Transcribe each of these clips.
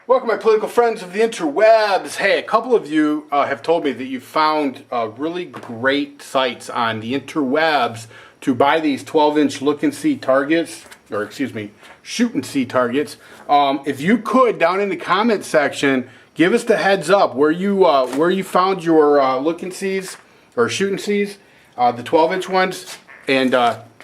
Welcome, my political friends of the interwebs. Hey, a couple of you have told me that you found really great sites on the interwebs to buy these 12-inch look-and-see targets, or excuse me, shoot-and-see targets. If you could, down in the comment section, give us the heads up where you found your look-and-sees or shoot-and-sees, the 12-inch ones, and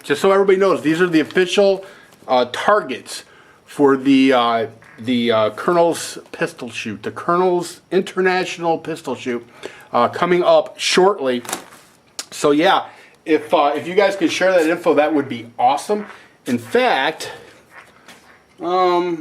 just so everybody knows, these are the official targets for the Colonel's pistol shoot, the Colonel's International Pistol Shoot, coming up shortly. So yeah, if you guys could share that info, that would be awesome. In fact, they're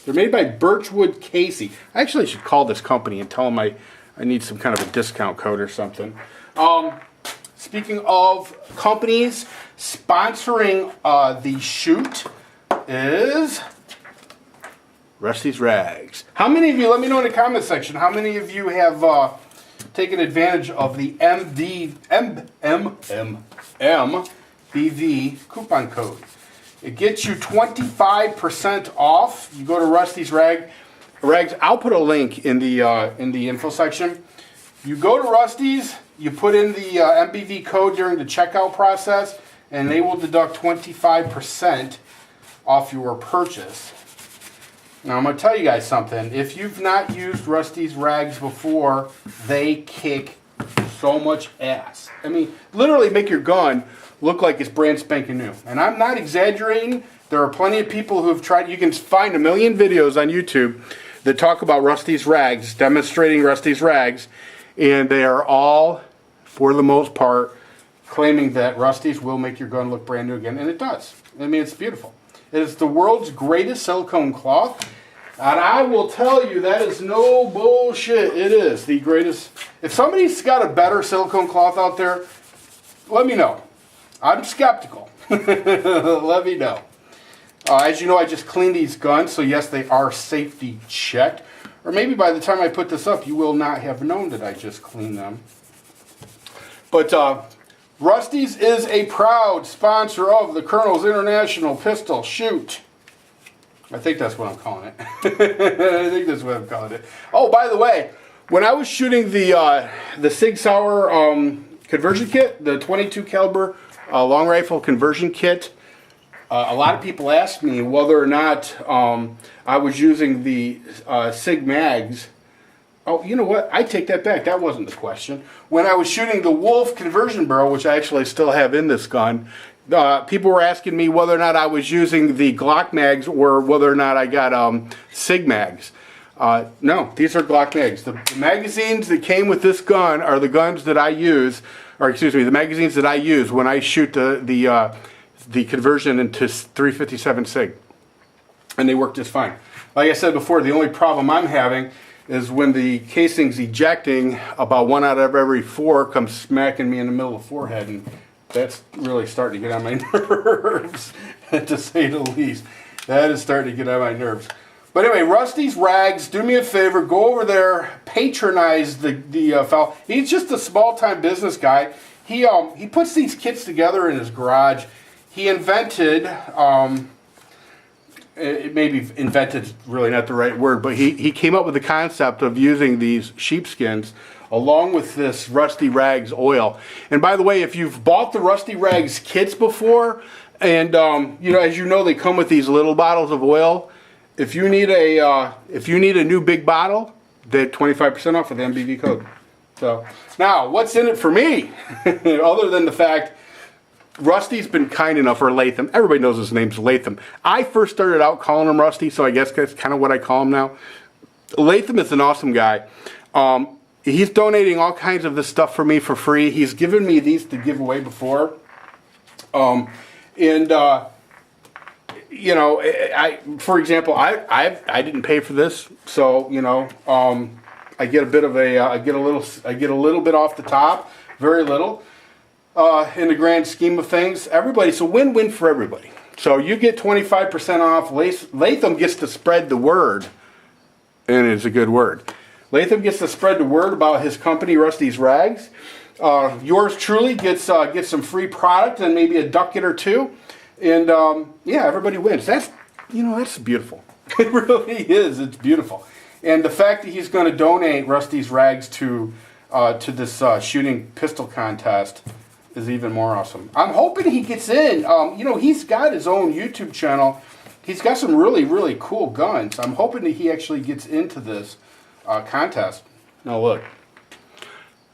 made by Birchwood Casey. I actually should call this company and tell them I need some kind of a discount code or something. Speaking of companies, sponsoring the shoot is Rusty's Rags. How many of you, let me know in the comment section, how many of you have taken advantage of the MBV coupon code? It gets you 25% off. You go to Rusty's Rags. I'll put a link in the info section. You go to Rusty's, you put in the MBV code during the checkout process, and they will deduct 25% off your purchase. Now, I'm going to tell you guys something. If you've not used Rusty's Rags before, they kick so much ass. I mean, literally make your gun look like it's brand spanking new. And I'm not exaggerating. There are plenty of people who have tried. You can find a million videos on YouTube that talk about Rusty's Rags, demonstrating Rusty's Rags, and they are all, for the most part, claiming that Rusty's will make your gun look brand new again, and it does. I mean, it's beautiful. It is the world's greatest silicone cloth, and I will tell you that is no bullshit. It is the greatest. If somebody's got a better silicone cloth out there, let me know. I'm skeptical. Let me know. As you know, I just cleaned these guns, so yes, they are safety checked. Or maybe by the time I put this up, you will not have known that I just cleaned them. But Rusty's is a proud sponsor of the Colonel's International Pistol Shoot. I think that's what I'm calling it. I think that's what I'm calling it. Oh, by the way, when I was shooting the Sig Sauer conversion kit, the 22 caliber long rifle conversion kit, a lot of people asked me whether or not I was using the Sig mags. Oh, you know what? I take that back. That wasn't the question. When I was shooting the Wolf conversion barrel, which I actually still have in this gun, people were asking me whether or not I was using the Glock mags or whether or not I got Sig mags. No, these are Glock mags. The magazines that came with this gun are the guns that I use, or excuse me, the magazines that I use when I shoot the conversion into 357 Sig. And they work just fine. Like I said before, the only problem I'm having is when the casing's ejecting, about 1 out of every 4 comes smacking me in the middle of the forehead, and that's really starting to get on my nerves, to say the least. That is starting to get on my nerves. But anyway, Rusty's Rags, do me a favor, go over there, patronize the fellow. He's just a small-time business guy. He puts these kits together in his garage. He invented... it maybe invented is really not the right word, but he came up with the concept of using these sheepskins along with this Rusty Rags oil. And by the way, if you've bought the Rusty Rags kits before, and you know, as you know, they come with these little bottles of oil. If you need a new big bottle, they're 25% off with the MBV code. So now, what's in it for me, other than the fact Rusty's been kind enough, or Latham. Everybody knows his name's Latham. I first started out calling him Rusty, so I guess that's kind of what I call him now. Latham is an awesome guy. He's donating all kinds of this stuff for me for free. He's given me these to give away before. You know, for example, I didn't pay for this, so you know, I get a bit of a I get a little bit off the top, very little. In the grand scheme of things, it's a win-win for everybody. So you get 25% off. Latham gets to spread the word, and it's a good word. Latham gets to spread the word about his company, Rusty's Rags. Yours truly gets some free product and maybe a ducat or two, and yeah, everybody wins. That's beautiful. It really is. It's beautiful. And the fact that he's going to donate Rusty's rags to this shooting pistol contest is even more awesome. I'm hoping he gets in. You know, he's got his own YouTube channel. He's got some really, really cool guns. I'm hoping that he actually gets into this contest. Now look.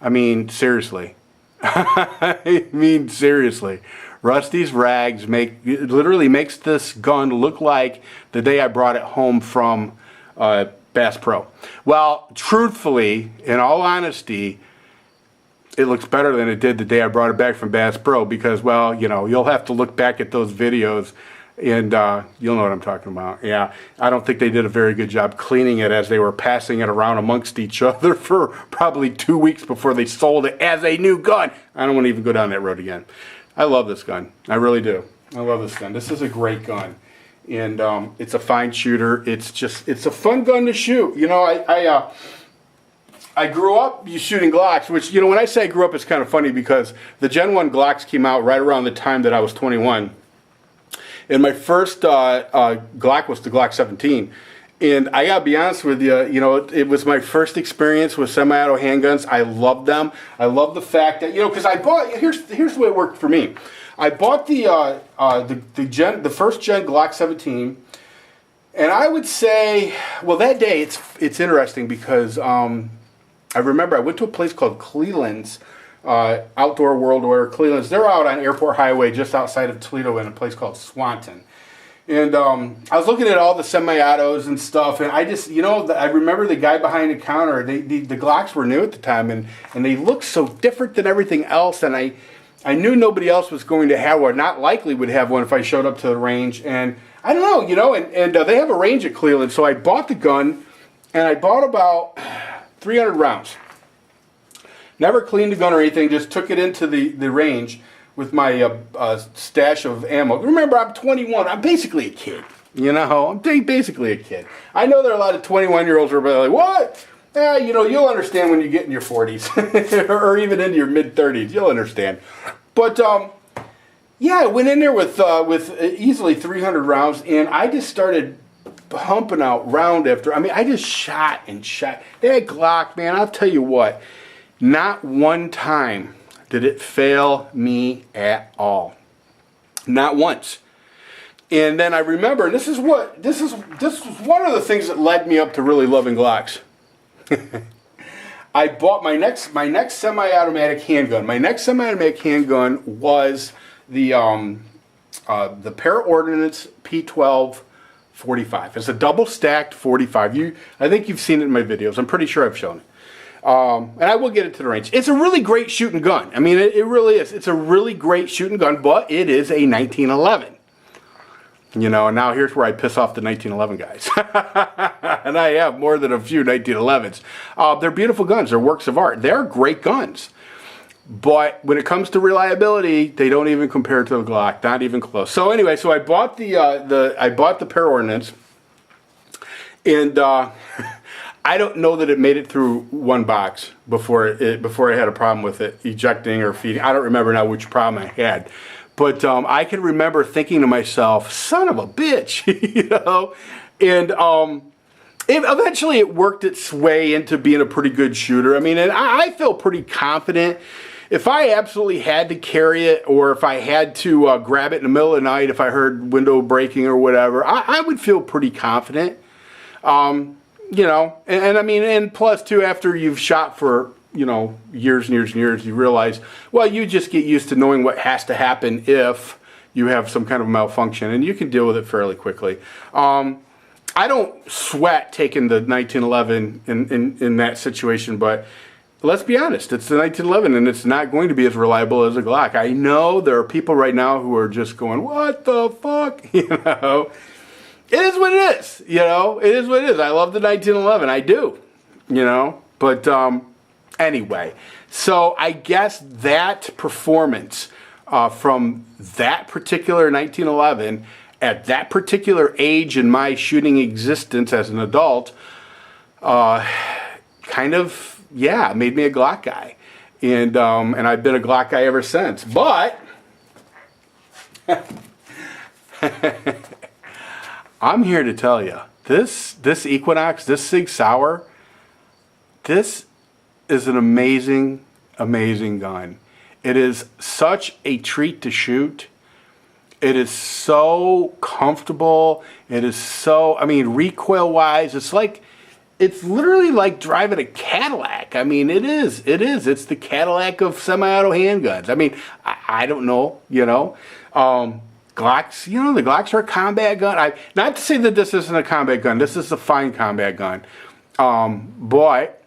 I mean, seriously. I mean, seriously. Rusty's Rags literally makes this gun look like the day I brought it home from Bass Pro. Well, truthfully, in all honesty, it looks better than it did the day I brought it back from Bass Pro because, well, you know, you'll have to look back at those videos and you'll know what I'm talking about. Yeah, I don't think they did a very good job cleaning it as they were passing it around amongst each other for probably 2 weeks before they sold it as a new gun. I don't want to even go down that road again. I love this gun. I really do. I love this gun. This is a great gun. And it's a fine shooter. It's a fun gun to shoot. You know, I grew up shooting Glocks, which, you know, when I say I grew up, it's kind of funny because the Gen 1 Glocks came out right around the time that I was 21. And my first Glock was the Glock 17. And I gotta be honest with you, you know, it was my first experience with semi-auto handguns. I love them. I love the fact that, you know, because I bought, here's the way it worked for me. I bought the first gen Glock 17, and I would say, well, that day it's interesting because I remember I went to a place called Cleland's, Outdoor World Order, Cleland's. They're out on Airport Highway just outside of Toledo in a place called Swanton. And I was looking at all the semi-autos and stuff, and I just, you know, I remember the guy behind the counter. The Glocks were new at the time, and they looked so different than everything else, and I knew nobody else was going to have one, not likely would have one if I showed up to the range. And I don't know, you know, and they have a range at Cleland, so I bought the gun, and I bought about 300 rounds. Never cleaned the gun or anything, just took it into the range with my stash of ammo. Remember, I'm 21. I'm basically a kid. You know, I'm basically a kid. I know there are a lot of 21-year-olds who are like, what? You know, you'll understand when you get in your 40s or even into your mid-30s. You'll understand. But, yeah, I went in there with easily 300 rounds, and I just started pumping out round after. I mean, I just shot and shot. That Glock, man, I'll tell you what, not one time did it fail me at all. Not once. And then I remember, this was one of the things that led me up to really loving Glocks. I bought my next semi-automatic handgun. My next semi-automatic handgun was the Para Ordnance P12 45. It's a double stacked 45. I think you've seen it in my videos. I'm pretty sure I've shown it. And I will get it to the range. It's a really great shooting gun. I mean, it really is. It's a really great shooting gun, but it is a 1911. You know, and now here's where I piss off the 1911 guys. And I have more than a few 1911s. They're beautiful guns. They're works of art. They're great guns. But when it comes to reliability, they don't even compare to the Glock. Not even close. So anyway, so I bought the Para Ordnance, and I don't know that it made it through one box before I had a problem with it ejecting or feeding. I don't remember now which problem I had. But I can remember thinking to myself, son of a bitch, you know? And eventually it worked its way into being a pretty good shooter. I mean, and I feel pretty confident. If I absolutely had to carry it, or if I had to grab it in the middle of the night, if I heard window breaking or whatever, I would feel pretty confident. You know, and I mean, and plus too, after you've shot for, you know, years and years and years, you realize, well, you just get used to knowing what has to happen if you have some kind of malfunction, and you can deal with it fairly quickly. I don't sweat taking the 1911 in that situation, but let's be honest, it's the 1911, and it's not going to be as reliable as a Glock. I know there are people right now who are just going, what the fuck, you know? It is what it is, you know? It is what it is. I love the 1911. I do, you know? But anyway, so I guess that performance from that particular 1911 at that particular age in my shooting existence as an adult kind of, yeah, made me a Glock guy. And I've been a Glock guy ever since. But I'm here to tell you, This Equinox, this Sig Sauer, this is an amazing, amazing gun. It is such a treat to shoot. It is so comfortable. It is so, I mean, recoil-wise, it's literally like driving a Cadillac. I mean, it is. It's the Cadillac of semi-auto handguns. I mean, I don't know, you know. Glocks, you know, the Glocks are a combat gun. Not to say that this isn't a combat gun. This is a fine combat gun. But,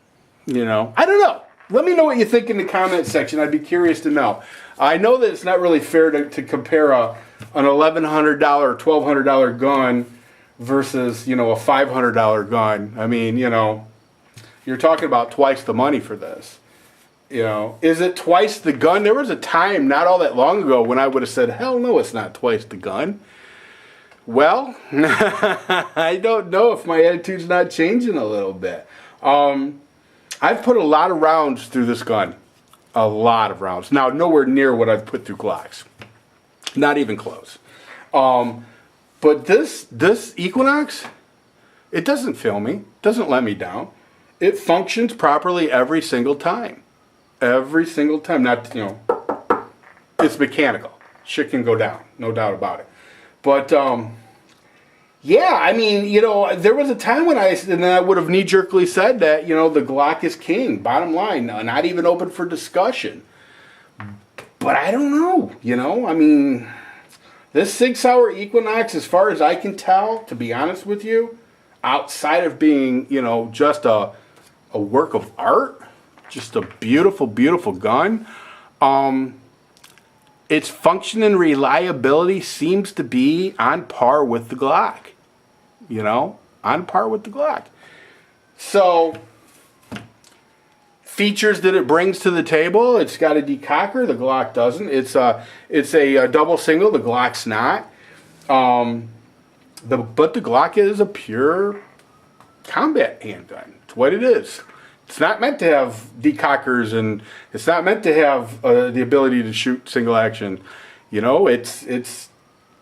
you know, I don't know. Let me know what you think in the comment section. I'd be curious to know. I know that it's not really fair to compare an $1,100 or $1,200 gun versus, you know, a $500 gun. I mean, you know, you're talking about twice the money for this. You know, is it twice the gun? There was a time not all that long ago when I would have said, hell no, it's not twice the gun. Well, I don't know if my attitude's not changing a little bit. I've put a lot of rounds through this gun. A lot of rounds. Now, nowhere near what I've put through Glocks. Not even close. But this Equinox, it doesn't fail me. Doesn't let me down. It functions properly every single time. Every single time. Not, you know, it's mechanical. Shit can go down. No doubt about it. But, yeah, I mean, you know, there was a time when I would have knee-jerkily said that, you know, the Glock is king. Bottom line, not even open for discussion. But I don't know, you know. I mean, this Sig Sauer Equinox, as far as I can tell, to be honest with you, outside of being, you know, just a work of art, just a beautiful, beautiful gun, its function and reliability seems to be on par with the Glock. You know, on par with the Glock. So, features that it brings to the table, it's got a decocker, the Glock doesn't. It's a double single, the Glock's not. But the Glock is a pure combat handgun. It's what it is. It's not meant to have decockers, and it's not meant to have the ability to shoot single action. You know, it's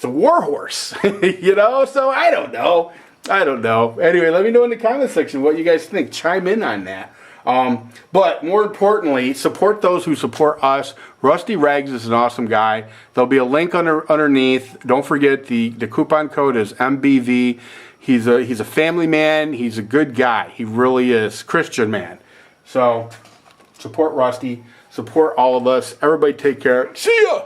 a war horse. You know, so I don't know. Anyway, let me know in the comment section what you guys think. Chime in on that. But more importantly, support those who support us. Rusty Rags is an awesome guy. There'll be a link underneath. Don't forget the coupon code is MBV. He's a family man. He's a good guy. He really is. Christian man. So support Rusty. Support all of us. Everybody take care. See ya!